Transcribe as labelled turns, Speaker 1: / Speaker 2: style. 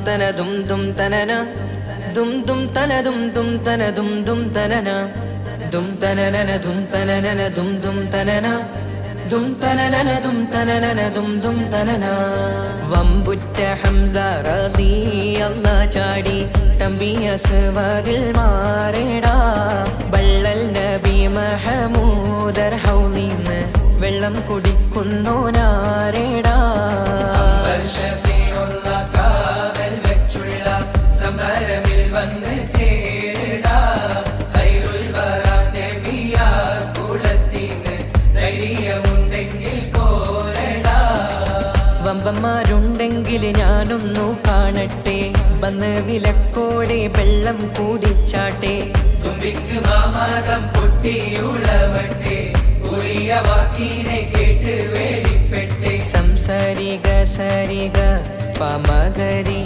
Speaker 1: തന ദും ദും തനന ദും ദും തന ദും ദും തന ദും ദും തനന ദും തനനന ദും തനനന ദും ദും തനന ദും തനനന ദും തനനന ദും ദും തനന. വമ്പുറ്റ ഹംസ റളിയല്ലാഹ് ചാടി തമ്പി അസ്വദിൽ മാറേടാ. ബള്ളൽ നബി മഹമൂദർ ഹൗലിന്ന് വെള്ളം കുടിക്കുന്നോനാരേടാ.
Speaker 2: സമരമിൽ വന്ന് ചേരടാ. ഖൈറുൽ വറ നബിയാർ കുലത്തിന് ധൈര്യമുണ്ടെങ്കിൽ കോരടാ.
Speaker 1: വമ്പന്മാരുണ്ടെങ്കിൽ ഞാനൊന്നു കാണട്ടെ, വന്ന് വിലക്കോടെ വെള്ളം കൂടിച്ചാട്ടെ.
Speaker 2: തുമ്പിക്ക് മാമാദം പൊട്ടിയുളവട്ടെ, ഉറിയ വാക്കിനെ കേട്ട് വേളിപ്പെട്ടെ.
Speaker 1: സംസരിക സരിക പമകരി